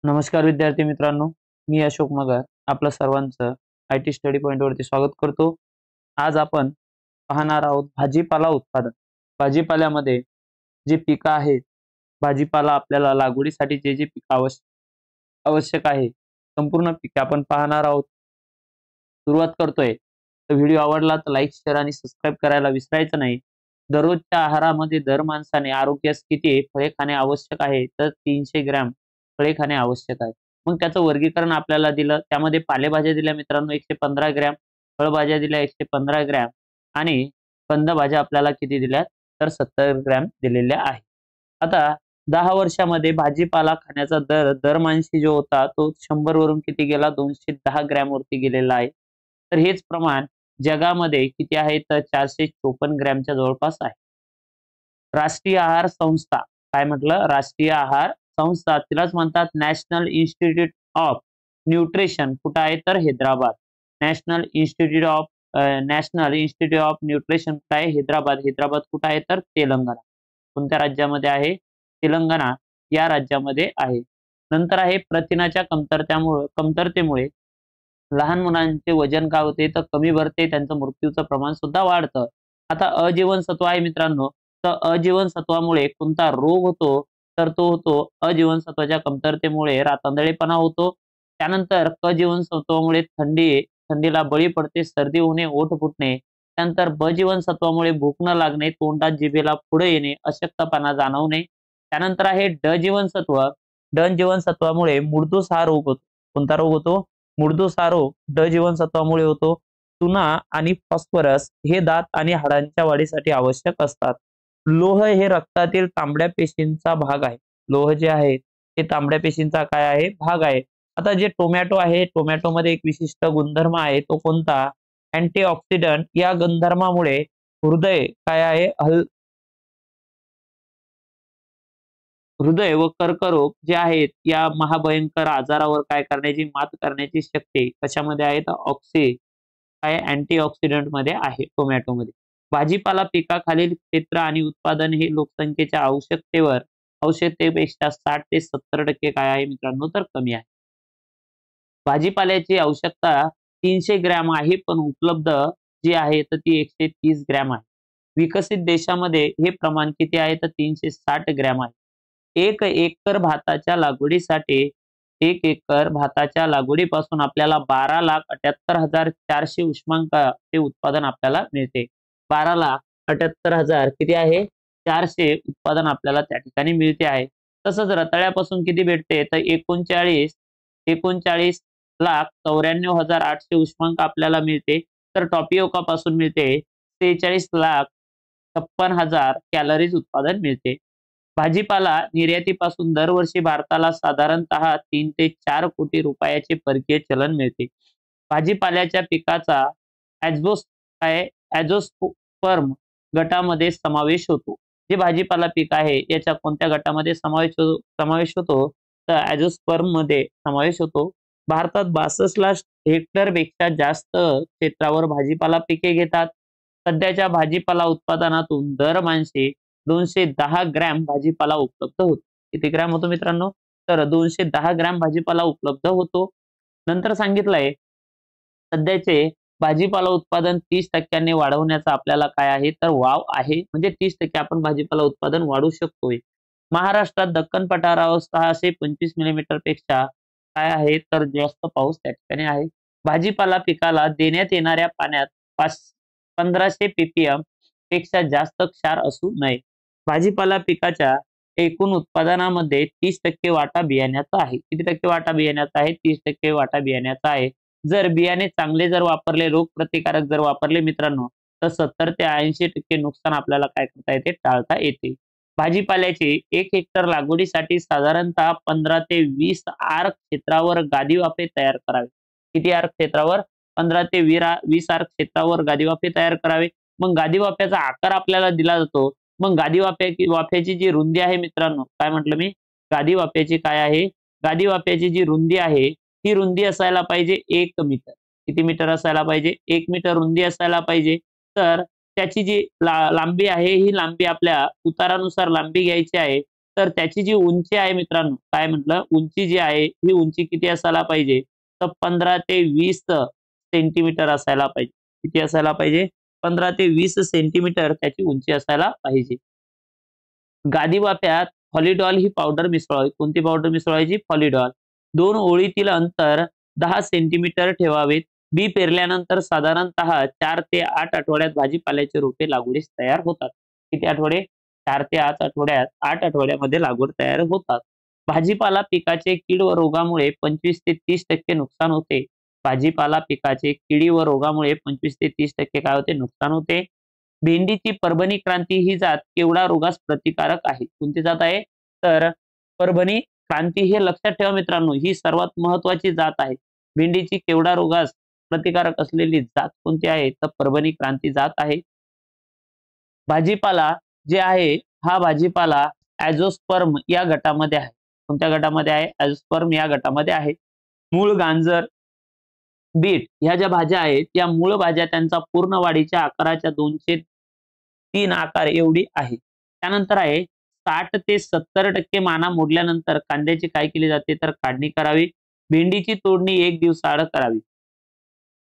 नमस्कार विद्यार्थी मित्रांनो, मी अशोक मगर आपलं सर्वांचं IT स्टडी पॉइंटवरती स्वागत करतो. आज आपण पाहणार आहोत भाजीपाला उत्पादन. भाजीपाल्यामध्ये जी पिकं आहेत, भाजीपाला आपल्याला लागवडीसाठी जे पिकं आवश्यक आहे, संपूर्ण पिके आपण पाहणार आहोत. सुरुवात करतोय. तर व्हिडिओ आवडला तर लाईक, शेअर आणि सबस्क्राईब करायला विसरायचं नाही. दररोजच्या आहारामध्ये दर माणसाने आरोग्यास किती फळे खाणे आवश्यक आहे, तर 300 ग्रॅम फळे खाणे आवश्यक आहे. मग त्याचं वर्गीकरण आपल्याला दिलं. त्यामध्ये पालेभाज्या दिल्या मित्रांनो 115 ग्रॅम, फळभाज्या दिल्या 115 ग्रॅम आणि कंदभाज्या आपल्याला किती दिल्या, तर 70 ग्रॅम दिलेल्या आहेत. आता 10 वर्षामध्ये भाजीपाला खाण्याचा दर दरमानशी जो होता तो 100 वरून किती गेला, 210 ग्रॅम वरती गेलेला आहे. तर हेच प्रमाण जगामध्ये किती आहे, तर 454 ग्रॅमच्या जवळपास आहे. राष्ट्रीय आहार संस्था, काय म्हटलं, राष्ट्रीय आहार संस्था, तिलाच म्हणतात नॅशनल इन्स्टिट्यूट ऑफ न्यूट्रिशन. कुठं आहे, तर Hyderabad. National institute of nutrition कुठं आहे, हैदराबाद. हैदराबाद कुठं आहे, तर तेलंगणा. कोणत्या राज्यामध्ये आहे, तेलंगणा या राज्यामध्ये आहे. नंतर आहे प्रथिनाच्या कमतरतेमुळे लहान मुलांचे वजन काय होते, तर कमी भरते, त्यांचं मृत्यूचं प्रमाण सुद्धा वाढतं. आता अजीवनसत्व आहे मित्रांनो, तर अजीवनसत्वामुळे कोणता रोग होतो, तर तो होतो अजीवनसत्वाच्या कमतरतेमुळे रातआंधळेपणा होतो. त्यानंतर क जीवनसत्वामुळे थंडीला बळी पडते, सर्दी होणे, ओठ फुटणे. त्यानंतर ब जीवनसत्वामुळे भूक न लागणे, तोंडात जिभेला पुढे येणे, अशक्तपणा जाणवणे. त्यानंतर आहे ड जीवनसत्व. ड जीवनसत्वामुळे मूळदूस हा रोग होतो. कोणता रोग होतो, मूळदूस हा रोग ड जीवनसत्वामुळे होतो. चुना आणि फॉस्फरस हे दात आणि हाडांच्या वाढीसाठी आवश्यक असतात. लोह हे रक्तातील तांबड्या पेशींचा भाग आहे. लोह जे आहे ते तांबड्या पेशींचा काय आहे, भाग आहे. आता जे टोमॅटो आहे, टोमॅटोमध्ये एक विशिष्ट गुणधर्म आहे, तो कोणता, अँटीऑक्सिडंट. या गुणधर्मामुळे हृदय काय आहे, हृदय व कर्करोग जे आहेत या महाभयंकर आजारावर काय करण्याची, मात करण्याची शक्ती कशामध्ये आहे, तर काय अँटीऑक्सिडंट मध्ये आहे टोमॅटोमध्ये. भाजीपाला पिकाखालील क्षेत्र आणि उत्पादन हे लोकसंख्येच्या आवश्यकतेपेक्षा 60 ते 70% काय आहे मित्रांनो, तर कमी आहे. भाजीपाल्याची आवश्यकता 300 ग्रॅम आहे, पण उपलब्ध जी आहे तर ती 130 ग्रॅम आहे. विकसित देशामध्ये हे प्रमाण किती आहे, तर 360 ग्रॅम आहे. एक एकर भाताच्या लागवडीपासून आपल्याला 12,78,400 उष्मांकाचे उत्पादन आपल्याला मिळते. 12,78,000 किती आहे, 400 उत्पादन आपल्याला त्या ठिकाणी मिळते आहे. तसंच रताळ्यापासून किती भेटते, तर 39,94,800 उष्मांक आपल्याला मिळते. तर टॉपिओकापासून मिळते 46,56,000 कॅलरीज उत्पादन मिळते. भाजीपाला निर्यातीपासून दरवर्षी भारताला साधारणतः 3 ते 4 कोटी रुपयाचे परकीय चलन मिळते. भाजीपाल्याच्या पिकाचा ॲझोस्पर्म गटामध्ये समावेश होतो. जे भाजीपाला पीक आहे याच्या कोणत्या गटामध्ये समावेश होतो, तर ॲझोस्पर्म मध्ये समावेश होतो. भारतात 62 हेक्टरपेक्षा जास्त क्षेत्रावर भाजीपाला पिके घेतात. सध्याच्या भाजीपाला उत्पादनातून दरमानशी 210 ग्रॅम भाजीपाला उपलब्ध होतो. किती ग्रॅम होतो मित्रांनो, तर 210 ग्रॅम भाजीपाला उपलब्ध होतो. नंतर सांगितलंय सध्याचे भाजीपाला उत्पादन 30% वाढवण्याचा आपल्याला काय आहे, तर वाव आहे. म्हणजे 30% आपण भाजीपाला उत्पादन वाढवू शकतोय. महाराष्ट्रात दक्खन पठारावर 625 मिलीमीटर पेक्षा काय आहे, तर जास्त पाऊस त्या ठिकाणी आहे. भाजीपाला पिकाला देण्यात येणाऱ्या पाण्यात 1500 ppm पेक्षा जास्त क्षार असू नये. भाजीपाला पिकाच्या एकूण उत्पादनामध्ये 30% वाटा बियाण्याचा आहे. किती टक्के वाटा बियाण्याचा आहे, 30% वाटा बियाण्याचा आहे. जर बियाणे चांगले वापरले, रोगप्रतिकारक वापरले मित्रांनो, तर 70 ते 80% नुकसान आपल्याला काय करता येते, टाळता येते. भाजीपाल्याची 1 हेक्टर लागवडीसाठी साधारणतः 15 ते 20 आर क्षेत्रावर गादी वाफे तयार करावे. किती आर क्षेत्रावर, 15 ते 20 आर क्षेत्रावर गादी वाफे तयार करावे. मग गादी वाफ्याचा आकार आपल्याला दिला जातो. मग गादी वाफ्याची जी रुंदी आहे मित्रांनो, काय म्हटलं मी, गादी वाफ्याची काय आहे, गादी वाफ्याची जी रुंदी आहे ही रुंदी असायला पाहिजे 1 मीटर. किती मीटर असायला पाहिजे, 1 मीटर रुंदी असायला पाहिजे. तर त्याची जी लांबी आहे, ही लांबी आपल्या उतारानुसार लांबी घ्यायची आहे. तर त्याची जी उंची आहे मित्रांनो, काय म्हटलं, उंची जी आहे ही उंची किती असायला पाहिजे, तर 15 ते 20 सेंटीमीटर असायला पाहिजे. किती असायला पाहिजे, 15 ते 20 सेंटीमीटर त्याची उंची असायला पाहिजे. गादी वाफ्यात फॉलिडॉल ही पावडर मिसळावी. कोणती पावडर मिसळायची, फॉलिडॉल. 2 ओळीतील अंतर 10 सेंटीमीटर ठेवावेत. बी पेरल्यानंतर साधारणतः 4 ते 8 आठवड्यात भाजीपाल्याची रोपे लागवडीस तयार होतात. किती आठवडे, 4 ते 8 आठवड्यात, 8 आठवड्यामध्ये लागवड तयार होतात. भाजीपाला पिकाचे कीड व रोगामुळे 25 ते 30% नुकसान होते. भाजीपाला पिकाचे किडी व रोगामुळे 25 ते 30% काय होते, नुकसान होते. भेंडीची परभणी क्रांती ही जात केवढा रोगास प्रतिकारक आहे. कोणती जात आहे, तर परभणी क्रांती. हे लक्षात ठेवा मित्रांनो, ही सर्वात महत्वाची जात आहे. भेंडीची केवढा रोगास प्रतिकारक असलेली जात कोणती आहे, तर परभणी क्रांती जात आहे. भाजीपाला जे आहे, हा भाजीपाला ॲझोस्पर्म या गटामध्ये आहे. कोणत्या गटामध्ये आहे, ॲझोस्पर्म या गटामध्ये आहे. मूळ, गांजर, बीट ह्या ज्या भाज्या आहेत, या मूळ भाज्या त्यांचा पूर्ण वाढीच्या आकाराच्या 203 आकार एवढी आहे. त्यानंतर आहे 60 ते 70% माना मोडल्यानंतर कांद्याची काय केली जाते, तर काढणी करावी. भेंडीची तोडणी 1 दिवसाआड करावी.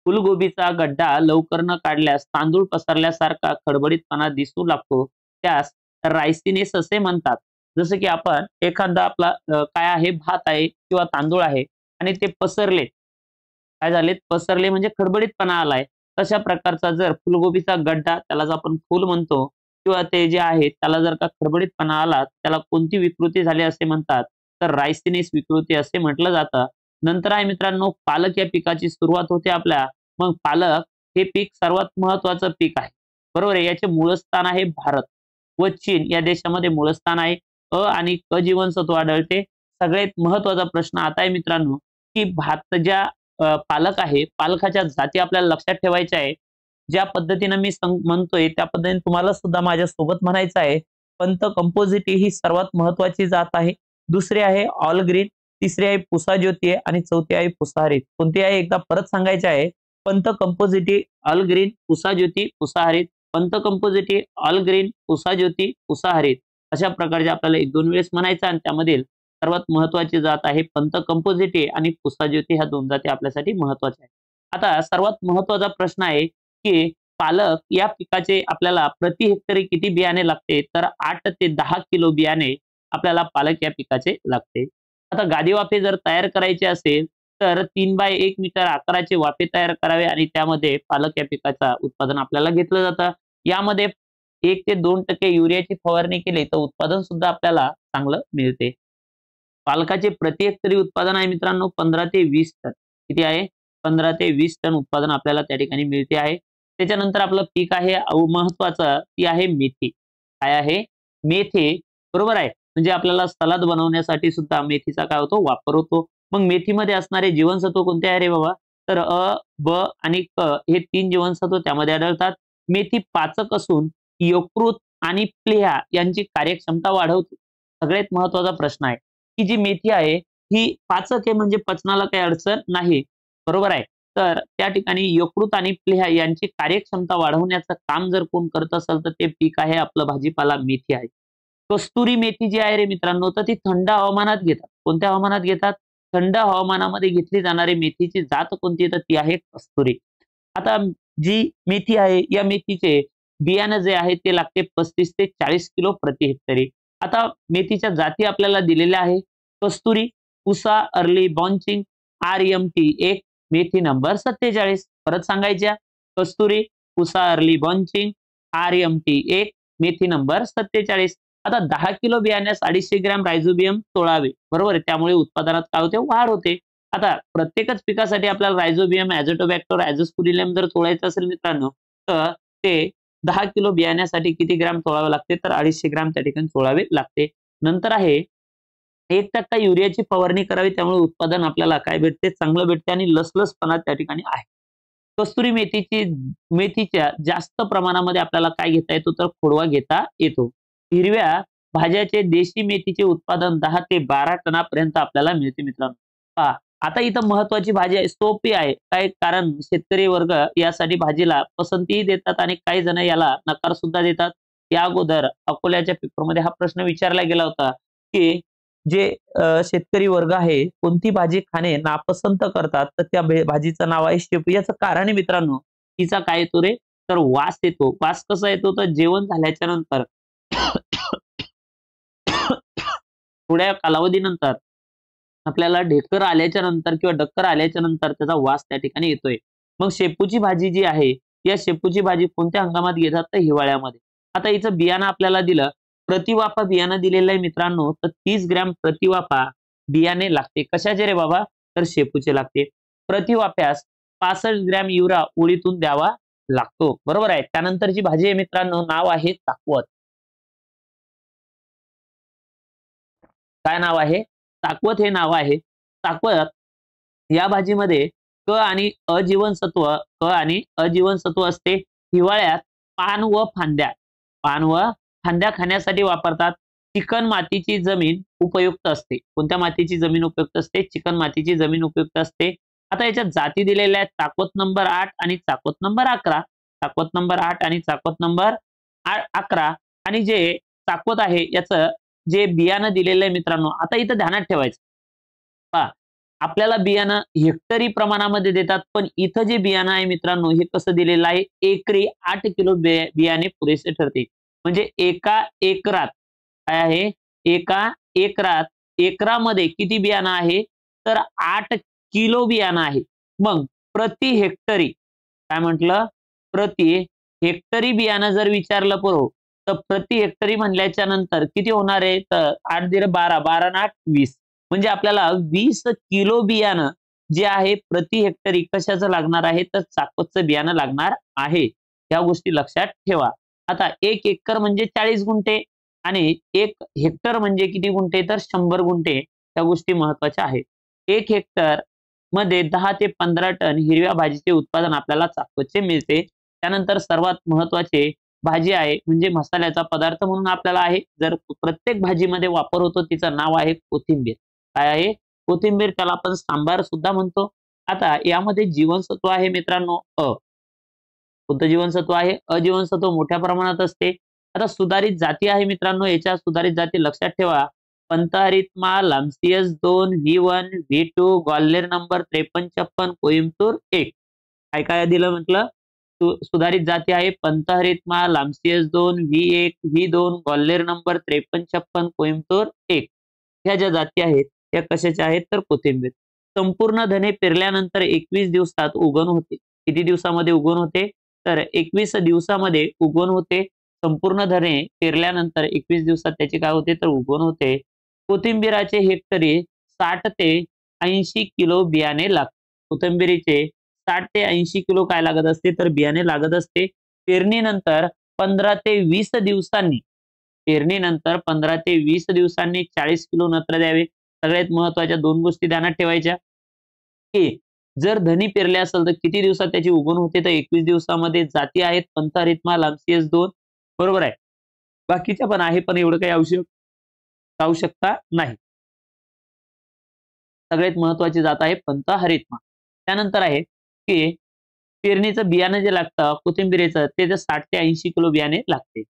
फुलगोबीचा गड्डा लवकर न काढल्यास तांदूळ पसरल्यासारखा खडबडीतपणा दिसू लागतो, त्यास रायसिनेस असे म्हणतात. जसं की आपण एखादा आपला काय आहे, भात आहे किंवा तांदूळ आहे आणि ते पसरले, काय झाले, पसरले म्हणजे खडबडीतपणा आलाय. तशा प्रकारचा जर फुलगोबीचा गड्डा, त्याला जर आपण फूल म्हणतो, किंवा ते जे आहे त्याला जर का खडबडीतपणा आला, त्याला कोणती विकृती झाली असे म्हणतात, तर रायसिनेस विकृती असे म्हटलं जातं. नंतर आहे मित्रांनो, पालक या पिकाची सुरुवात होते आपल्या. मग पालक हे पीक सर्वात महत्वाचं पीक आहे, बरोबर आहे. याचे मूळस्थान आहे भारत व चीन या देशामध्ये मूळस्थान आहे. आणि क जीवनसत्व आढळते. सगळ्यात महत्वाचा प्रश्न आता आहे मित्रांनो, की भात ज्या पालक आहे, पालकाच्या जाती आपल्याला लक्षात ठेवायच्या आहे. ज्या पद्धतीने मी म्हणतोय त्या पद्धतीने तुम्हाला सुद्धा माझ्यासोबत म्हणायचं आहे. पंत कंपोजिटी ही सर्वात महत्वाची जात आहे. दुसरी आहे ऑल ग्रीन, तिसरी आहे पुसा ज्योती आहे आणि चौथी आहे पुसाहरित. कोणती आहे, एकदा परत सांगायचे आहे. Pant composite, all green, Pusa Jyoti, पुसाहरित. Pant composite, all green, Pusa Jyoti, पुसाहरित. अशा प्रकारचे आपल्याला 1-2 वेळेस म्हणायचं आणि त्यामधील सर्वात महत्वाची जात आहे पंत कंपोजिटी आणि पुसा ज्योती. ह्या 2 जाती आपल्यासाठी महत्वाच्या आहेत. आता सर्वात महत्वाचा प्रश्न आहे की पालक या पिकाचे आपल्याला प्रति हेक्टरी किती बियाणे लागते, तर 8 ते 10 किलो बियाणे आपल्याला पालक या पिकाचे लागते. आता गादी वाफे जर तयार करायचे असेल तर 3 बाय 1 मीटर आकाराचे वाफे तयार करावे आणि त्यामध्ये पालक या पिकाचा उत्पादन आपल्याला घेतलं जातं. यामध्ये 1 ते 2% युरियाची फवारणी केली तर उत्पादन सुद्धा आपल्याला चांगलं मिळते. पालकाचे प्रति हेक्टरी उत्पादन आहे मित्रांनो 15 ते 20 टन. किती आहे, 15 ते 20 टन उत्पादन आपल्याला त्या ठिकाणी मिळते आहे. त्याच्यानंतर आपलं पीक आहे महत्वाचं, ती आहे मेथी. काय आहे, मेथी, बरोबर आहे. म्हणजे आपल्याला सलाद बनवण्यासाठी सुद्धा मेथीचा काय होतो, वापर होतो. मग मेथीमध्ये असणारे जीवनसत्व कोणते आहे रे बाबा, तर अ, ब आणि क हे 3 जीवनसत्व त्यामध्ये आढळतात. मेथी पाचक असून यकृत आणि प्लीहा यांची कार्यक्षमता वाढवते. सगळ्यात महत्वाचा प्रश्न आहे की जी मेथी आहे ही पाचक आहे, म्हणजे पचनाला काही अडचण नाही, बरोबर आहे. तर त्या ठिकाणी यकृत आणि प्लीहा यांची कार्यक्षमता वाढवण्याचं काम जर कोण करत असेल तर ते पीक आहे आपलं भाजीपाला मेथी आहे. कस्तुरी मेथी जी आहे रे मित्रांनो, तर ती थंड हवामानात घेतात. कोणत्या हवामानात घेतात, थंड हवामानामध्ये घेतली जाणारी मेथीची जात कोणती, तर ती आहे कस्तुरी. आता जी मेथी आहे या मेथीचे बियाणं जे आहे ते लागते 35 ते 40 किलो प्रति हेक्टरी. आता मेथीच्या जाती आपल्याला दिलेल्या आहे. कस्तुरी, पुसा अर्ली बॉन्चिंग, RMT 1, मेथी नंबर 47. परत सांगायच्या, कस्तुरी, पुसा अर्ली बॉन्चिंग, RMT 1, मेथी नंबर 47. आता 10 किलो बियाण्यास 250 ग्रॅम रायझोबियम तोडावे, बरोबर आहे. त्यामुळे उत्पादनात काय होते, वाढ होते. आता प्रत्येकच पिकासाठी आपल्याला रायझोबियम, ॲझोटोबॅक्टर, ॲझोस्पुरिलम जर तोडायचं असेल मित्रांनो, तर ते 10 किलो बियाण्यासाठी किती ग्रॅम तोडावे लागते, तर 250 ग्रॅम त्या ठिकाणी तोडावे लागते. नंतर आहे 1% युरियाची फवारणी करावी, त्यामुळे उत्पादन आपल्याला काय भेटते, चांगलं भेटते आणि लसलसपणा त्या ठिकाणी आहे. कस्तुरी मेथीच्या जास्त प्रमाणामध्ये आपल्याला काय घेता येतो, तर खोडवा घेता येतो. हिरव्या भाज्याचे देशी मेथीचे उत्पादन 10 ते 12 टनापर्यंत आपल्याला मिळते मित्रांनो. पहा, आता इथं महत्वाची भाजी आहे, सोपी आहे. काय कारण शेतकरी वर्ग यासाठी भाजीला पसंतीही देतात आणि काही जण याला नकार सुद्धा देतात. या अगोदर अकोल्याच्या पेपरमध्ये हा प्रश्न विचारला गेला होता की जे शेतकरी वर्ग आहे कोणती भाजी खाणे नापसंत करतात, तर त्या भाजीचं नाव आहे शेपू. याचं कारण आहे मित्रांनो, तिचा काय येतो रे, तर वास येतो. वास कसा येतो, तर जेवण झाल्याच्या नंतर थोड्या कालावधीनंतर आपल्याला ढेकर आल्याच्या नंतर किंवा डक्कर आल्याच्या नंतर त्याचा वास त्या ठिकाणी येतोय. मग शेपूची भाजी जी आहे, या शेपूची भाजी कोणत्या हंगामात घेतात, तर हिवाळ्यामध्ये. आता हिचं बियाणं आपल्याला दिलं, प्रतिवाफा बियाणं दिलेलं आहे मित्रांनो, तर 30 ग्रॅम प्रतिवाफा बियाणे लागते. कशाचे रे बाबा, तर शेपूचे लागते. प्रतिवाफ्यास 65 ग्रॅम युरिया ओळीतून द्यावा लागतो. बरोबर आहे. त्यानंतरची भाजी आहे मित्रांनो, नाव आहे चाकवत. काय नाव आहे, चाकवत हे नाव आहे. चाकवत या भाजीमध्ये क आणि अजीवनसत्व असते. हिवाळ्यात पान व फांद्या खाण्यासाठी वापरतात. चिकण मातीची जमीन उपयुक्त असते. कोणत्या मातीची जमीन उपयुक्त असते, चिकण मातीची जमीन उपयुक्त असते. आता याच्यात जाती दिलेल्या आहेत, चाकवत नंबर 8 आणि चाकवत नंबर 11. चाकवत नंबर 8 आणि चाकवत नंबर 11. आणि जे चाकवत आहे याचं जे बियाणं दिलेलं आहे मित्रांनो, आता इथं ध्यानात ठेवायचं. पहा, आपल्याला बियाणं हेक्टरी प्रमाणामध्ये देतात, पण इथं जे बियाणं आहे मित्रांनो, हे कसं दिलेलं आहे, एकरी 8 किलो बियाणे पुरेसे ठरते. म्हणजे एका एकरात काय आहे, एका एकरामध्ये किती बियाणं आहे, तर 8 किलो बियाणं आहे. मग प्रति हेक्टरी काय म्हटलं, प्रति हेक्टरी बियाणं जर विचारलं पोरो, तर प्रति हेक्टरी म्हणल्याच्या नंतर किती होणार आहे, तर 8 दिले 12, 12 आणि 8 20. म्हणजे आपल्याला 20 किलो बियाणं जे आहे प्रति हेक्टरी कशाचं लागणार आहे, तर चाकवतचं बियाणं लागणार आहे. या गोष्टी लक्षात ठेवा. आता 1 एकर म्हणजे 40 गुंठे आणि 1 हेक्टर म्हणजे किती गुंठे, तर 100 गुंठे. त्या गोष्टी महत्वाच्या आहेत. 1 हेक्टर मध्ये 10 ते 15 टन हिरव्या भाजीचे उत्पादन आपल्याला चाकवतचे मिळते. त्यानंतर सर्वात महत्वाचे भाजी आहे म्हणजे मसाल्याचा पदार्थ म्हणून आपल्याला आहे. जर प्रत्येक भाजीमध्ये वापर होतो, तिचं नाव आहे कोथिंबीर. काय आहे, कोथिंबीर. त्याला आपण सांबार सुद्धा म्हणतो. आता यामध्ये जीवनसत्व आहे मित्रांनो अ. कोणतं जीवनसत्व आहे, अजीवनसत्व मोठ्या प्रमाणात असते. आता सुधारित जाती आहे मित्रांनो, याच्या सुधारित जाती लक्षात ठेवा. पंतहरितमा, लाम्सियस 2, V1, V2, Gwalior number 53-56, Coimbatore 1. काय काय दिलं म्हटलं, सुधारित जाती आहे पंतहरितमा, लाम्सियस 2, V1, V2, Gwalior number 53-56, Coimbatore 1. ह्या ज्या जाती आहेत त्या कशाच्या आहेत, तर कोथिंबीर. संपूर्ण धने पेरल्यानंतर 21 दिवसात उगवण होते. किती दिवसामध्ये उगवण होते, तर 21 दिवसामध्ये उगवण होते. संपूर्ण धने पेरल्यानंतर 21 दिवसात त्याची काय होते, तर उगवण होते. कोथिंबिराचे हेक्टरी 60 ते 80 किलो बियाणे लागते. कोथिंबिरीचे 60 ते 80 किलो काय लागत असते, तर बियाणे लागत असते. पेरणीनंतर 15 ते 20 दिवसांनी 40 किलो नत्र द्यावे. सगळ्यात महत्वाच्या 2 गोष्टी ध्यानात ठेवायच्या, की जर धनी पेरले असेल तर किती दिवसात त्याची उगवण होते, तर 21 दिवसामध्ये. जाती आहेत पंतहरितमा, लाम्सियस 2. बरोबर आहे. बाकीच्या पण आहे, पण एवढं काही आवश्यकता नाही. सगळ्यात महत्वाची जात आहे पंतहरितमा. त्यानंतर आहे की पेरणीचं बियाणं जे लागतं कोथिंबिरीचं, ते 60 ते 80 किलो बियाणे लागते.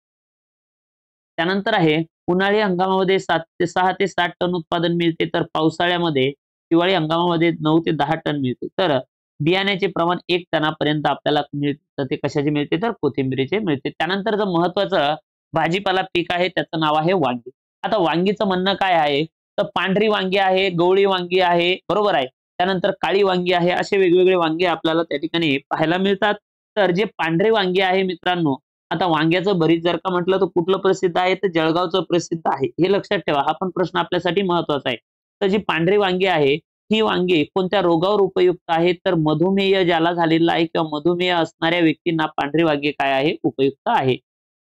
त्यानंतर आहे उन्हाळी हंगामामध्ये 6 ते 7 टन उत्पादन मिळते, तर पावसाळ्यामध्ये हिवाळी हंगामामध्ये 9 ते 10 टन मिळते. तर बियाण्याचे प्रमाण 1 टनापर्यंत आपल्याला मिळते. तर ते कशाचे मिळते, तर कोथिंबिरीचे मिळते. त्यानंतर जर महत्वाचं भाजीपाला पीक आहे त्याचं नाव आहे वांगी. आता वांगीचं म्हणणं काय आहे, तर पांढरी वांगी आहे, गवळी वांगी आहे, बरोबर आहे. त्यानंतर काळी वांगी आहे, असे वेगवेगळे वांगे आपल्याला त्या ठिकाणी पाहायला मिळतात. तर जे पांढरे वांगे आहे मित्रांनो, आता वांग्याचं भरीत जर का म्हटलं तर कुठलं प्रसिद्ध आहे, तर जळगावचं प्रसिद्ध आहे. हे लक्षात ठेवा. हा पण प्रश्न आपल्यासाठी महत्वाचा आहे. तर जी पांढरी वांगी आहे, ही वांगी कोणत्या रोगावर उपयुक्त आहेत, तर मधुमेह ज्याला झालेला आहे किंवा मधुमेह असणाऱ्या व्यक्तींना पांढरी वांगी काय आहे, उपयुक्त आहे.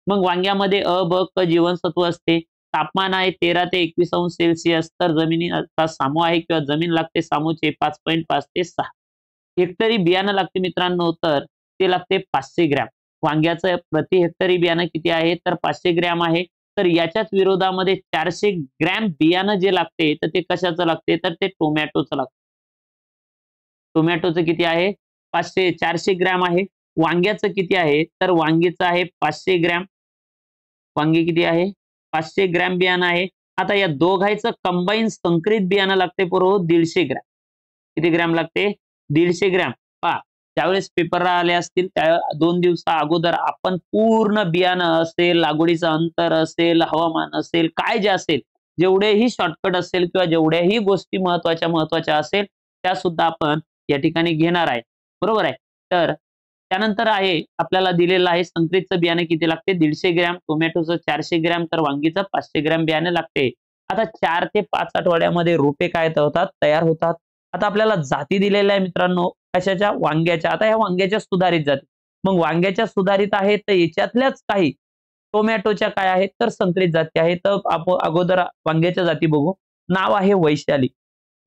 मग वांग्यामध्ये अ, ब, क जीवनसत्व असते. तापमान आहे 13 ते 21 अंश सेल्सिअस. तर जमिनीचा सामू आहे किंवा जमीन लागते सामूचे 5.5 ते 6. हेक्टरी बियाणं लागते मित्रांनो, तर ते लागते 500 ग्रॅम. वांग्याचं प्रति हेक्टरी बियाणं किती आहे, तर 500 ग्रॅम आहे. तर याच्याच विरोधामध्ये 400 ग्रॅम बियाणं जे लागते, तर ते कशाचं लागते, तर ते टोमॅटोचं लागते. टोमॅटोचं किती आहे, 400 ग्रॅम आहे. वांग्याचं किती आहे, तर वांगीचं आहे 500 ग्रॅम. वांगी किती आहे, 500 ग्रॅम बियाणं आहे. आता या दोघांचं कंबाईन संकरित बियाणं लागते बरोबर 150 ग्रॅम. किती ग्रॅम लागते? 150 ग्रॅम. पहा, त्यावेळेस पेपरला आले असतील त्या 2 दिवसा अगोदर आपण पूर्ण बियाणं असेल, लागवडीचं अंतर असेल, हवामान असेल, काय जे असेल, जेवढेही शॉर्टकट असेल किंवा जेवढ्याही गोष्टी महत्वाच्या असेल त्या सुद्धा आपण या ठिकाणी घेणार आहे. बरोबर आहे. तर त्यानंतर आहे आपल्याला दिलेलं आहे संकरितचं बियाणे किती लागते? 150 ग्रॅम, टोमॅटोचं 400 ग्रॅम, तर वांगीचं 500 ग्रॅम बियाणे लागते. आता 4 ते 5 आठवड्यामध्ये रोपे काय होतात? तयार होतात. आता आपल्याला जाती दिलेल्या आहे मित्रांनो कशाच्या? वांग्याच्या. आता ह्या वांग्याच्या सुधारित जाती. मग वांग्याच्या सुधारित आहेत तर याच्यातल्याच काही टोमॅटोच्या काय आहेत? तर संकरित जाती आहेत. तर आपण अगोदर वांग्याच्या जाती बघू. नाव आहे वैशाली,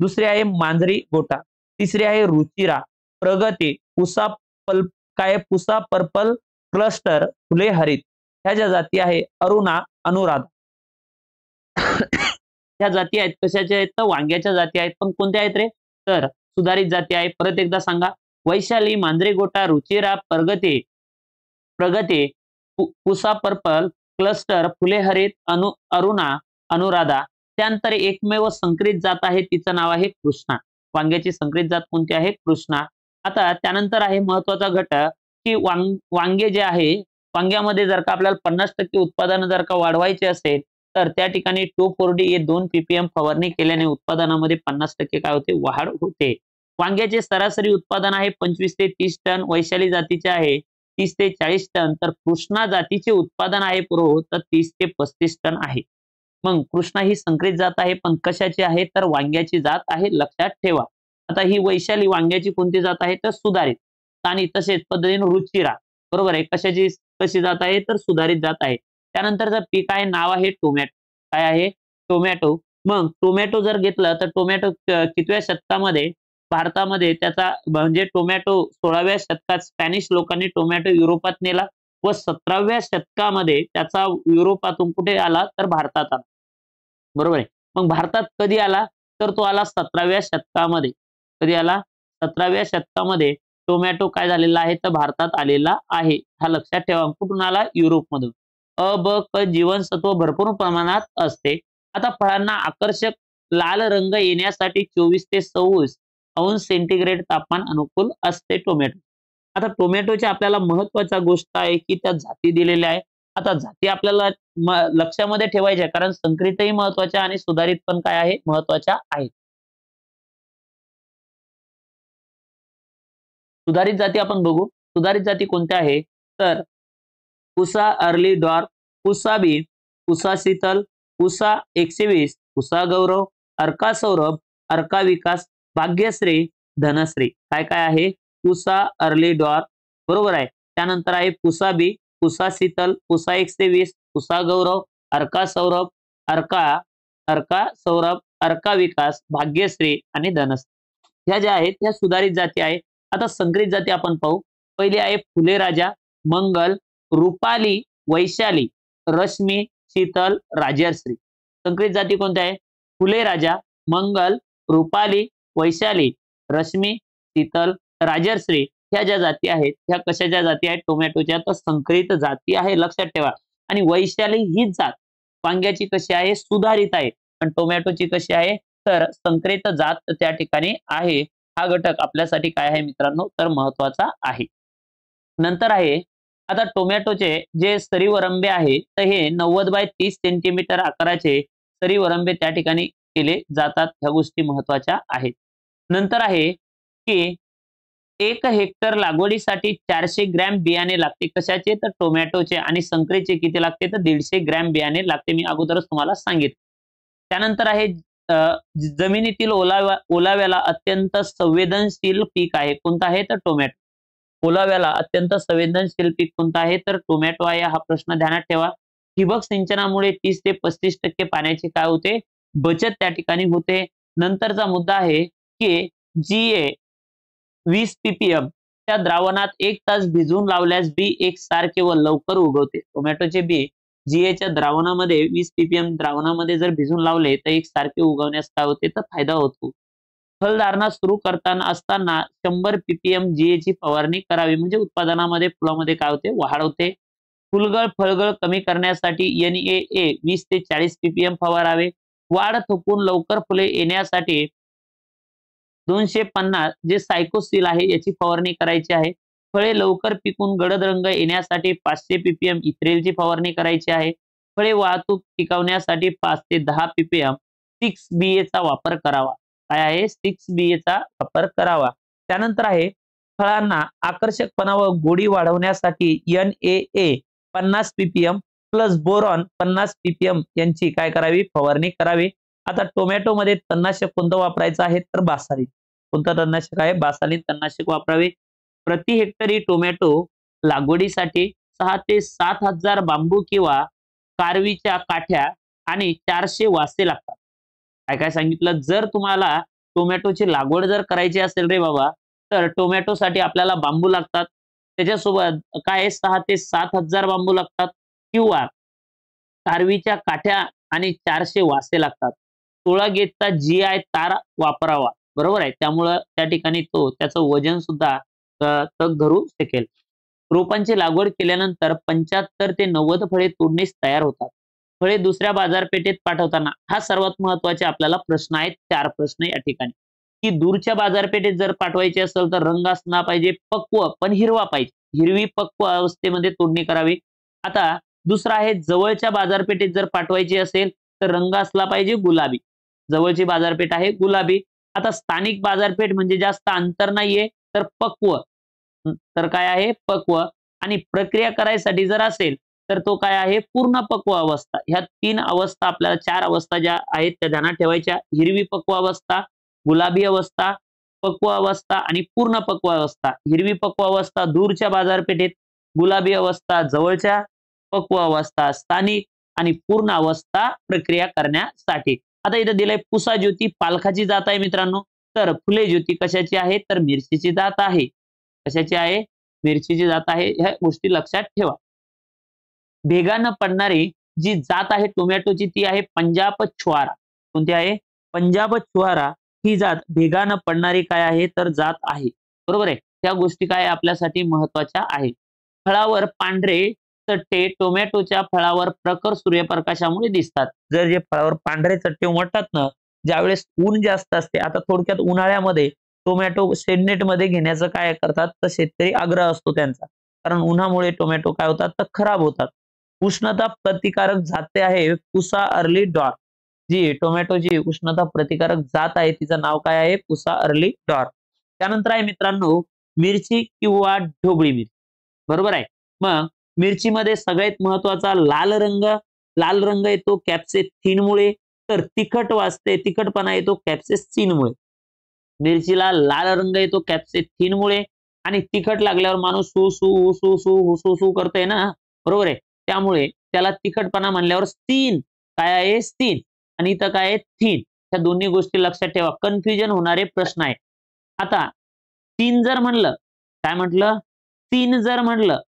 दुसरी आहे मांजरी गोटा, तिसरी आहे रुचिरा, प्रगती, पुसा काय पुसा पर्पल, क्लस्टर, फुले हरित. ह्या ज्या जाती आहे अरुणा, अनुराधा. ह्या जाती आहेत कशाच्या आहेत? तर वांग्याच्या जाती आहेत. पण कोणत्या आहेत रे? तर सुधारित जाती आहे. परत एकदा सांगा. वैशाली, मांजरी गोटा, रुचिरा, प्रगती, पुसा पर्पल, क्लस्टर, फुले हरित, अरुणा, अनुराधा. त्यानंतर एकमेव संकरित जात आहे तिचं नाव आहे कृष्णा. वांग्याची संकरित जात कोणती आहे? कृष्णा. आता त्यानंतर आहे महत्वाचा घटक की वांगे जे आहे वांग्यामध्ये जर का आपल्याला 50% उत्पादन जर का वाढवायचे असेल तर त्या ठिकाणी 2,4-D हे 2 ppm फवारणी केल्याने उत्पादनामध्ये 50% काय होते? वाढ होते. वांग्याचे सरासरी उत्पादन आहे 25 ते 30 टन. वैशाली जातीचे आहे 30 ते 40 टन. तर कृष्णा जातीचे उत्पादन आहे तर 30 ते 35 टन आहे. मग कृष्णा ही संकरित जात आहे पण कशाची आहे? तर वांग्याची जात आहे, लक्षात ठेवा. आता ही वैशाली वांग्याची कोणती जात आहे? तर सुधारित. आणि तसेच पद्धतीने रुचिरा बरोबर आहे कशी जात आहे? तर सुधारित जात आहे. त्यानंतरचं पीक आहे नाव आहे टोमॅटो. काय आहे? टोमॅटो. मग टोमॅटो जर घेतलं तर टोमॅटो कितव्या शतकामध्ये भारतामध्ये त्याचा म्हणजे टोमॅटो 16व्या शतकात स्पॅनिश लोकांनी टोमॅटो युरोपात नेला व 17व्या शतकामध्ये त्याचा युरोपातून कुठे आला? तर भारतात आला. बरोबर आहे. मग भारतात कधी आला? तर तो आला 17व्या शतकामध्ये. कधी आला? 17व्या शतकामध्ये टोमॅटो काय झालेला आहे? तर भारतात आलेला आहे. हा लक्षात ठेवा. कुठून आला? युरोपमधून. अ, ब, क जीवनसत्व भरपूर प्रमाणात असते. आता फळांना आकर्षक लाल रंग येण्यासाठी 24 ते 26 अंश सेंटीग्रेड तापमान अनुकूल असते टोमॅटो. आता टोमॅटोची आपल्याला महत्वाचा गोष्ट आहे की त्या जाती दिलेल्या आहे. आता जाती आपल्याला लक्षामध्ये ठेवायच्या कारण संकरितही महत्वाच्या आणि सुधारित पण काय आहे? महत्वाच्या आहेत. सुधारित जाती आपण बघू. सुधारित जाती कोणत्या आहे? तर पुसा अर्ली डॉर्क, पुसा बी, पुसा शीतल, पुसा 120, पुसा गौरव, अर्का सौरभ, अर्का विकास, भाग्यश्री, धनश्री. काय काय आहे? पुसा अर्ली डॉर्क बरोबर आहे. त्यानंतर आहे पुसा बी, पुसा शीतल, पुसा 120, पुसा गौरव, अर्का सौरभ, अर्का अर्का सौरभ, अर्का विकास, भाग्यश्री आणि धनश्री. ह्या ज्या आहेत त्या सुधारित जाती आहेत. आता संकरित जाती आपण पाहू. पहिली आहे फुले राजा, मंगल, रुपाली, वैशाली, रश्मी, शीतल, राजश्री. संकरित जाती कोणत्या आहे? फुले राजा, मंगल, रुपाली, वैशाली, रश्मी, शीतल, राजश्री. ह्या ज्या जाती आहेत ह्या कशाच्या जाती आहेत? टोमॅटोच्या. तर संकरित जाती आहे, लक्षात ठेवा. आणि वैशाली हीच जात वांग्याची कशी आहे? सुधारित आहे. पण टोमॅटोची कशी आहे? तर संकरित जात त्या ठिकाणी आहे. हा घटक आपल्यासाठी काय आहे मित्रांनो? तर महत्वाचा आहे. नंतर आहे आता टोमॅटोचे जे सरीवरंबे आहे तर हे 90 बाय 30 सेंटीमीटर आकाराचे सरीवरंबे त्या ठिकाणी केले जातात. ह्या गोष्टी महत्वाच्या आहेत. नंतर आहे की 1 हेक्टर लागवडीसाठी 400 ग्रॅम बियाणे लागते. कशाचे? तर टोमॅटोचे. आणि संकरितचे किती लागते? तर 150 ग्रॅम बियाणे लागते. मी अगोदरच तुम्हाला सांगितलं. त्यानंतर आहे जमिनीतील ओलाव्याला अत्यंत संवेदनशील पीक आहे. कोणतं आहे? तर टोमॅटो. ओलाव्याला अत्यंत संवेदनशील पीक कोणतं आहे? तर टोमॅटो आहे. हा प्रश्न ध्यानात ठेवा. ठिबक सिंचनामुळे 30 ते 35% पाण्याची काय होते? बचत त्या ठिकाणी होते. नंतरचा मुद्दा आहे की GA 20 ppm त्या द्रावणात 1 तास भिजवून लावल्यास बी एकसारखे व लवकर उगवते. टोमॅटोचे बी GA द्रावणामध्ये 20 ppm द्रावणामध्ये जर भिजून लावले तर एकसारखे उगवण्यास काय होते? तर फायदा होतो. फलधारणा सुरू करताना असताना 100 ppm GA ची फवारणी करावी म्हणजे उत्पादनामध्ये फुलामध्ये काय होते? वाढ होते. फुलगळ फळगळ कमी करण्यासाठी NAA 20 ते 40 ppm फवारावे. वाढ थोपून लवकर फुले येण्यासाठी 250 जे सायकोसिल आहे याची फवारणी करायची आहे. फळे लवकर पिकून गडद रंग येण्यासाठी 500 ppm इथ्रेलची फवारणी करायची आहे. फळे वाहतूक टिकवण्यासाठी 5 ते 10 ppm 6BA चा वापर करावा. काय आहे? 6BA चा वापर करावा. त्यानंतर आहे फळांना आकर्षकपणा व गोडी वाढवण्यासाठी NAA 50 ppm plus boron 50 ppm यांची काय करावी? फवारणी करावी. आता टोमॅटो मध्ये तणनाशक कोणतं वापरायचं आहे? तर बासालीन. कोणतं तणनाशक आहे? बासालीन तणनाशक वापरावे. प्रति हेक्टरी टोमॅटो लागवडीसाठी 6 ते 7,000 बांबू किंवा कारवीच्या काठ्या आणि 400 वासे लागतात. काय काय सांगितलं? जर तुम्हाला टोमॅटोची लागवड जर करायची असेल रे बाबा, तर टोमॅटोसाठी आपल्याला बांबू लागतात. त्याच्यासोबत काय 6 ते 7,000 बांबू लागतात किंवा कारवीच्या काठ्या आणि 400 वासे लागतात. 16 गेजचा GI तार वापरावा. बरोबर आहे. त्यामुळं त्या ठिकाणी तो त्याचं वजन सुद्धा तग धरू शकेल. रोपांची लागवड केल्यानंतर 75 ते 90 फळे तोडणीस तयार होतात. फळे दुसऱ्या बाजारपेठेत पाठवताना हा सर्वात महत्त्वाचे आपल्याला प्रश्न आहेत. 4 प्रश्न या ठिकाणी, की दूरच्या बाजारपेठेत जर पाठवायचे असेल तर रंग असला पाहिजे पक्व पण हिरवा पाहिजे. हिरवी पक्व अवस्थेमध्ये तोडणी करावी. आता दुसरा आहे जवळच्या बाजारपेठेत जर पाठवायची असेल तर रंग असला पाहिजे गुलाबी. जवळची बाजारपेठ आहे गुलाबी. आता स्थानिक बाजारपेठ म्हणजे जास्त अंतर नाहीये तर पक्व. तर काय आहे? पक्व. आणि प्रक्रिया करायसाठी जर असेल तर तो काय आहे? पूर्ण पक्व अवस्था. ह्या 3 अवस्था आपल्याला 4 अवस्था ज्या आहेत त्या ध्यानात ठेवायच्या. हिरवी पक्व अवस्था, गुलाबी अवस्था, पक्व अवस्था आणि पूर्ण पक्व अवस्था. हिरवी पक्व अवस्था दूरच्या बाजारपेठेत, गुलाबी अवस्था जवळच्या, पक्व अवस्था स्थानिक आणि पूर्ण अवस्था प्रक्रिया करण्यासाठी. आता इथं दिलंय पुसा ज्योती पालखाची जात आहे मित्रांनो. तर फुले ज्योती कशाची आहे? तर मिरचीची जात आहे. कशाची आहे? मिरचीची जात आहे. ह्या गोष्टी लक्षात ठेवा. भेगा न पडणारी जी जात आहे टोमॅटोची ती आहे पंजाब छुआरा. कोणती आहे? पंजाब छुआरा ही जात भेगा न पडणारी काय आहे? तर जात आहे. बरोबर आहे. त्या गोष्टी काय आपल्यासाठी महत्वाच्या आहेत. फळावर पांढरे चट्टे टोमॅटोच्या फळावर प्रखर सूर्यप्रकाशामुळे दिसतात. जर जे फळावर पांढरे चट्टे उमटतात ना, ज्यावेळेस ऊन जास्त असते. आता थोडक्यात उन्हाळ्यामध्ये टोमॅटो शेडनेट मध्ये घेण्याचं काय करतात तर शेतकरी आग्रह असतो त्यांचा. कारण उन्हामुळे टोमॅटो काय होतात तर खराब होतात. उष्णता प्रतिकारक जाते आहे पुसा अर्ली डॉर. जी टोमॅटोची उष्णता प्रतिकारक जात आहे तिचं नाव काय आहे? पुसा अर्ली डॉर. त्यानंतर आहे मित्रांनो मिरची किंवा ढोबळी मिरची. बरोबर आहे. मग मिरचीमध्ये सगळ्यात महत्वाचा लाल रंग. लाल रंग येतो कॅप्सेथिन मुळे. तर तिखट वाजते, तिखटपणा येतो कॅप्सेसिन मुळे. मिरचीला लाल रंग येतो कॅप्सेथिन मुळे आणि तिखट लागल्यावर माणूस सू सू सू सू सू सू करतोय ना. बरोबर आहे. त्यामुळे त्याला तिखटपणा म्हणल्यावर स्टीन काय आहे? स्टीन. आणि इथं काय आहे? थीन. ह्या दोन्ही गोष्टी लक्षात ठेवा. कन्फ्युजन होणारे प्रश्न आहे. आता तीन जर म्हणलं, काय म्हटलं? तीन जर म्हणलं,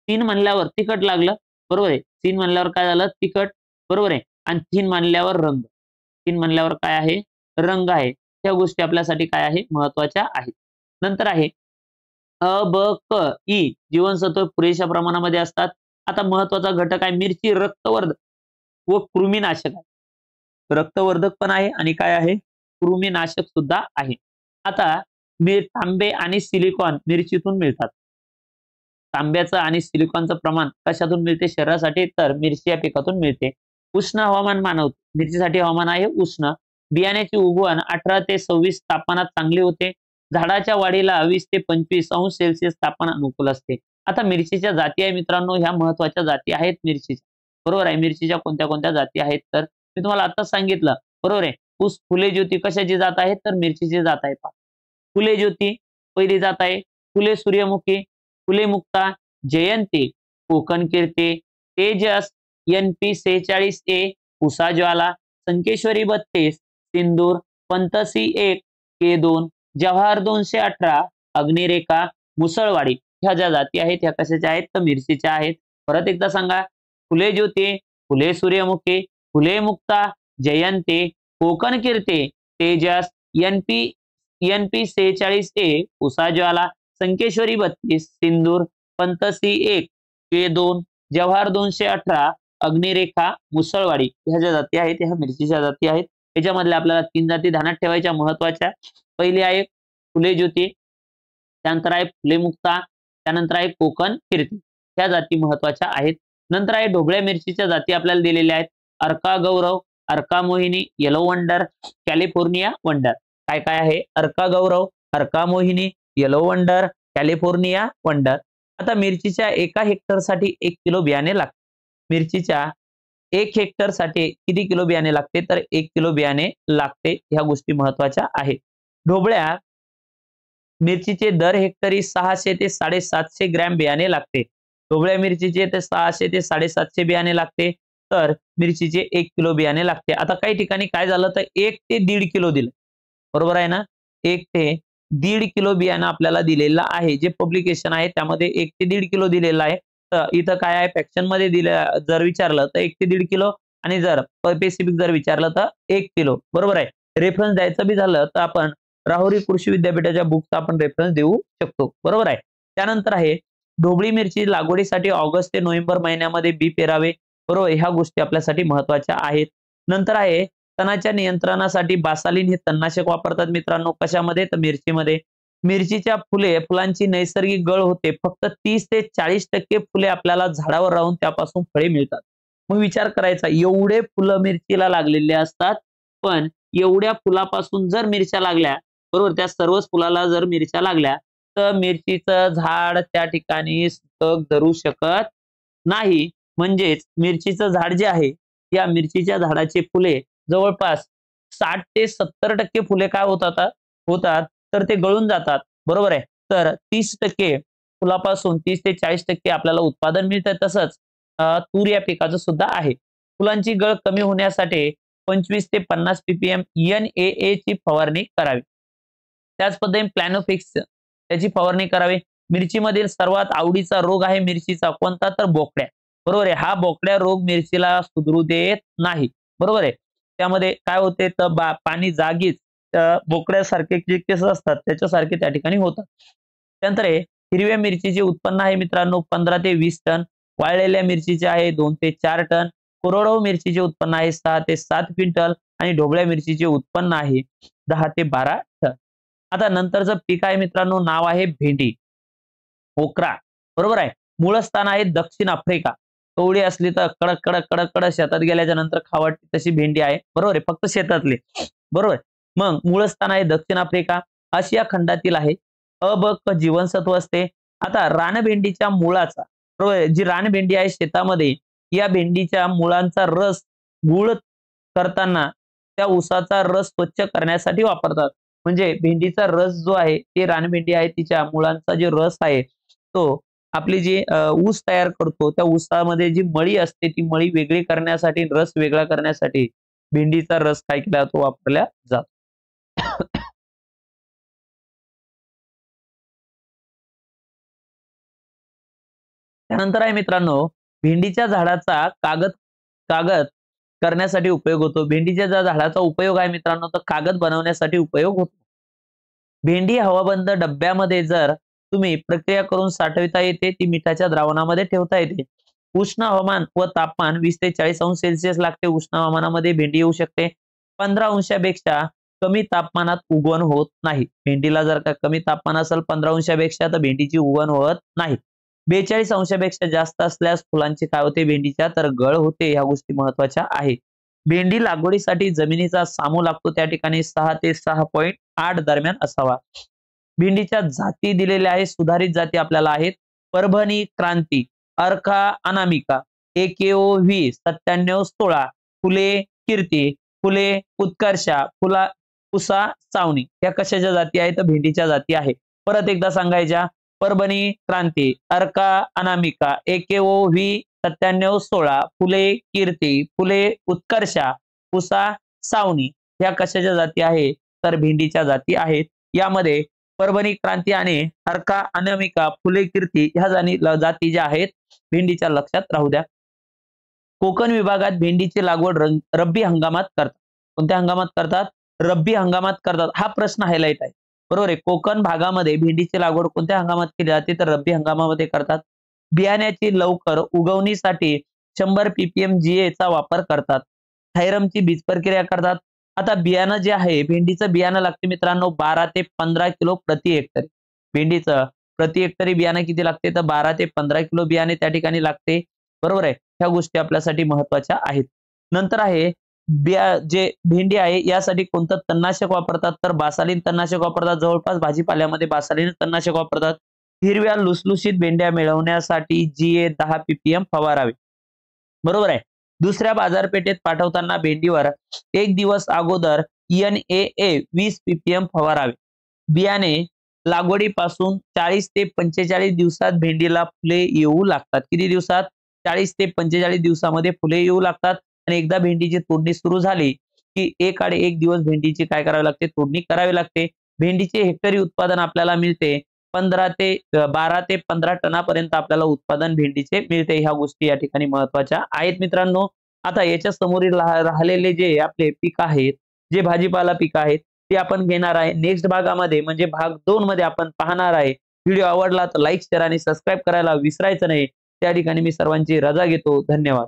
तीन म्हणल्यावर तिखट लागलं. बरोबर आहे. तीन म्हणल्यावर काय झालं? तिखट. बरोबर आहे. आणि तीन म्हणल्यावर रंग. तीन म्हणल्यावर काय आहे? रंग आहे. त्या गोष्टी आपल्यासाठी काय आहे? महत्वाच्या आहेत. नंतर आहे अ, ब, क, ई जीवनसत्व पुरेशा प्रमाणामध्ये असतात. आता महत्वाचा घटक आहे मिरची रक्तवर्धक व कृमीनाशक आहे. रक्तवर्धक पण आहे आणि काय आहे? कृमीनाशक सुद्धा आहे. आता तांबे आणि सिलिकॉन मिरचीतून मिळतात. तांब्याचं आणि सिलिकॉनचं प्रमाण कशातून मिळते शरीरासाठी? तर मिरची या पिकातून मिळते. उष्ण हवामान मानवते. मिरचीसाठी हवामान आहे उष्ण. बियाण्याची उगवण 18 ते 26 तापमानात चांगली होते. झाडाच्या वाढीला 20 ते 25 अंश सेल्सिअस तापमान अनुकूल असते. आता मिरचीच्या जाती आहे मित्रांनो, ह्या महत्वाच्या जाती आहेत मिरचीच्या. बरोबर आहे. मिरचीच्या कोणत्या कोणत्या जाती आहेत? तर मी तुम्हाला आताच सांगितलं. बरोबर आहे. फुले ज्योती कशाची जात आहे? तर मिरचीची जात आहे. फुले ज्योती पहिली जात आहे. फुले सूर्यमुखी, फुले मुक्ता, जयंती, कोकण कीर्ती, तेजस, NP 46A, उषाज्वाला, संकेश्वरी 32, सिंदूर, पंतसी 1, K2, जवाहर 218, अग्निरेखा, मुसळवाडी ह्या ज्या जाती आहेत ह्या कशाच्या आहेत? तर मिरचीच्या आहेत. परत एकदा सांगा. फुले ज्योती, फुले सूर्यमुखी, फुले मुक्ता, जयंती, कोकण कीर्ती, तेजस, NP 46A, उषाज्वाला, संकेश्वरी 32, सिंदूर, पंतसी 1, K2, जवाहर 218, अग्निरेखा, मुसळवाडी ह्या ज्या जाती आहेत ह्या मिरचीच्या जाती आहेत. याच्यामधल्या आपल्याला 3 जाती ध्यानात ठेवायच्या महत्वाच्या. पहिली आहे फुले ज्योती, त्यानंतर आहे फुले मुक्ता, त्यानंतर आहे कोकण कीर्ती. ह्या जाती महत्वाच्या आहेत. नंतर आहे ढोबळ्या मिरचीच्या जाती आपल्याला दिलेल्या आहेत. अर्का गौरव, अर्का मोहिनी, येलो वंडर, कॅलिफोर्निया वंडर. काय काय आहे? अर्का गौरव, अर्का मोहिनी, येलो वंडर, कॅलिफोर्निया वंडर. आता मिरचीच्या 1 हेक्टरसाठी 1 किलो बियाणे लागते. मिरचीच्या 1 हेक्टरसाठी किती किलो बियाणे लागते? तर 1 किलो बियाणे लागते. ह्या गोष्टी महत्वाच्या आहेत. ढोबळ्या मिरचीचे दर हेक्टरी 600 ते 750 ग्रॅम बियाणे लागते. ढोबळ्या मिरचीचे ते 600 ते 750 बियाणे लागते. तर मिरचीचे 1 किलो बियाणे लागते. आता काही ठिकाणी काय झालं तर 1 ते 1.5 किलो दिलं. बरोबर आहे ना? 1 ते 1.5 किलो बियाणं आपल्याला दिलेलं आहे. जे पब्लिकेशन आहे त्यामध्ये 1 ते 1.5 किलो दिलेलं आहे. तर इथं काय आहे फॅक्शन मध्ये दिलं जर विचारलं तर 1 ते 1.5 किलो आणि जर स्पेसिफिक जर विचारलं तर 1 किलो. बरोबर आहे. रेफरन्स द्यायचं बी झालं तर आपण राहुरी कृषी विद्यापीठाच्या बुकचा आपण रेफरन्स देऊ शकतो. बरोबर आहे. त्यानंतर आहे ढोबळी मिरची लागवडीसाठी ऑगस्ट ते नोव्हेंबर महिन्यामध्ये बी पेरावे. बरोबर, ह्या गोष्टी आपल्यासाठी महत्वाच्या आहेत. नंतर आहे तणाच्या नियंत्रणासाठी बासालीन हे तणनाशक वापरतात मित्रांनो. कशामध्ये? तर मिरचीमध्ये. मिरचीच्या फुलांची नैसर्गिक गळ होते. फक्त 30 ते 40% फुले आपल्याला झाडावर राहून त्यापासून फळे मिळतात. मग विचार करायचा, एवढे फुलं मिरचीला लागलेले असतात, पण एवढ्या फुलापासून जर मिरच्या लागल्या, बरोबर, त्या सर्वच फुलाला जर मिरच्या लागल्या तर मिरचीचं झाड त्या ठिकाणी सुतक धरू शकत नाही. म्हणजेच मिरचीचं झाड जे आहे, या मिरचीच्या झाडाचे फुले जवळपास 60 ते 70% फुले काय होतात तर ते गळून जातात. बरोबर आहे. तर 30% फुलापासून 30 ते 40% आपल्याला उत्पादन मिळतं. तसंच तूर या पिकाचं सुद्धा आहे. फुलांची गळ कमी होण्यासाठी 25 ते 50 ppm NAA ची फवारणी करावी. त्याच पद्धतीने प्लॅनोफिक्स त्याची फवारणी करावी. मिरचीमधील सर्वात आवडीचा रोग आहे मिरचीचा कोणता? तर बोकड्या. बरोबर आहे. हा बोकड्या रोग मिरचीला सुधरू देत नाही. बरोबर आहे. त्यामध्ये काय होते तर पाणी जागीच बोकड्यासारखे जे केस असतात त्याच्यासारखे त्या ठिकाणी होतात. त्यानंतर हिरव्या मिरचीचे उत्पन्न आहे मित्रांनो 15 ते 20 टन. वाळलेल्या मिरचीचे आहे 2 ते 4 टन. कोरडवाहू मिरचीचे उत्पन्न आहे 6 ते 7 क्विंटल आणि ढोबळ्या मिरचीचे उत्पन्न आहे 10 ते 12 टन. आता नंतरचं पीक आहे मित्रांनो, नाव आहे भेंडी, ओक्रा. बरोबर आहे. मूळस्थान आहे दक्षिण आफ्रिका. कवडी असली तर कडक कडक कडक कडक शेतात गेल्याच्या नंतर खावट तशी भेंडी आहे. बरोबर आहे. फक्त शेतातली. बरोबर. मग मूळस्थान आहे दक्षिण आफ्रिका. आशिया खंडातील आहे. अ ब क जीवनसत्व असते. आता रानभेंडीच्या मुळाचा, बरोबर, जी रानभेंडी आहे शेतामध्ये, या भेंडीच्या मुळांचा रस गुळ करताना त्या ऊसाचा रस स्वच्छ करण्यासाठी वापरतात. म्हणजे भेंडीचा रस जो आहे ते रानभेंडी आहे तिच्या मुळांचा जे रस आहे तो आपली जी ऊस तयार करतो त्या ऊसामध्ये जी मळी असते ती मळी वेगळी करण्यासाठी, रस वेगळा करण्यासाठी भेंडीचा रस काय केला तो वापरला जातो. त्यानंतर आहे मित्रांनो भेंडीच्या झाडाचा कागद कागद करण्यासाठी उपयोग होतो. भेंडीच्या ज्या झाडाचा उपयोग आहे मित्रांनो तर कागद बनवण्यासाठी उपयोग होतो. भेंडी हवाबंद डब्यामध्ये जर तुम्ही प्रक्रिया करून साठविता येते, ती मिठाच्या द्रावणामध्ये ठेवता येते. उष्ण हवामान व तापमान 20 ते 40 अंश सेल्सिअस लागते. उष्ण हवामानामध्ये भेंडी येऊ शकते. 15 अंशापेक्षा कमी तापमानात उगवण होत नाही. भेंडीला जर का कमी तापमान असेल 15 अंशापेक्षा तर भेंडीची उगवण होत नाही. 42 अंशापेक्षा जास्त असल्यास फुलांची काय होते भेंडीच्या तर गळ होते. ह्या गोष्टी महत्वाच्या आहेत. भेंडी लागवडीसाठी जमिनीचा सामू लागतो त्या ठिकाणी 6 ते 6.8 दरम्यान असावा. भेंडीच्या जाती दिलेल्या आहेत. सुधारित जाती आपल्याला आहेत. परभणी क्रांती, अर्का अनामिका, AKOV 9716, फुले कीर्ती, फुले उत्कर्षा, पुसा चावणी. या कशाच्या जाती आहेत तर भेंडीच्या जाती आहे. परत एकदा सांगायच्या, परभणी क्रांती, अर्का अनामिका, AKOV 9716, फुले कीर्ती, फुले उत्कर्षा, पुसा सावनी. ह्या कशाच्या जाती आहे तर भेंडीच्या जाती आहेत. यामध्ये परभणी क्रांती आणि अर्का अनामिका, फुले कीर्ती ह्या जाती ज्या आहेत भेंडीच्या लक्षात राहू द्या. कोकण विभागात भेंडीची लागवड रब्बी हंगामात करतात. कोणत्या हंगामात करतात? रब्बी हंगामात करतात. हा प्रश्न हायलाइट आहे. बरोबर आहे. कोकण भागामध्ये भेंडीची लागवड कोणत्या हंगामात केली जाते तर रब्बी हंगामामध्ये करतात. बियाण्याची लवकर उगवणीसाठी 100 ppm GA चा वापर करतात. थायरमची बीज प्रक्रिया करतात. आता बियाणं जे आहे भेंडीचं बियाणं लागते मित्रांनो 12 ते 15 किलो प्रति हेक्टरी. भेंडीचं प्रति हेक्टरी बियाणं किती लागते तर 12 ते 15 किलो बियाणे त्या ठिकाणी लागते. बरोबर आहे. ह्या गोष्टी आपल्यासाठी महत्त्वाच्या आहेत. नंतर आहे जे भेंडी आहे यासाठी कोणतं तणनाशक वापरतात तर बासालीन तणनाशक वापरतात. जवळपास भाजीपाल्यामध्ये बासालीन तणनाशक वापरतात. हिरव्या लुसलुशीत भेंड्या मिळवण्यासाठी GA 10 ppm फवारावे. बरोबर आहे. दुसऱ्या बाजारपेठेत पाठवताना भेंडीवर 1 दिवस अगोदर NAA 20 ppm फवारावे. बियाणे लागवडीपासून 40 ते 45 दिवसात भेंडीला फुले येऊ लागतात. किती दिवसात? 40 ते 45 दिवसामध्ये फुले येऊ लागतात आणि एकदा भेंडीची तोडणी सुरू झाली की 1 दिवस भेंडीची काय करावी लागते? तोडणी करावी लागते. भेंडीचे हेक्टरी उत्पादन आपल्याला मिळते 12 ते 15 टनापर्यंत आपल्याला उत्पादन भेंडीचे मिळते. ह्या गोष्टी या ठिकाणी महत्त्वाच्या आहेत मित्रांनो. आता याच्या समोरील राहिलेले जे आपले पीक आहेत, जे भाजीपाला पीक आहेत ते आपण घेणार आहे नेक्स्ट भागामध्ये म्हणजे भाग 2 मध्ये आपण पाहणार आहे. व्हिडिओ आवडला तर लाईक, शेअर आणि सबस्क्राईब करायला विसरायचं नाही. त्या ठिकाणी मी सर्वांची रजा घेतो. धन्यवाद.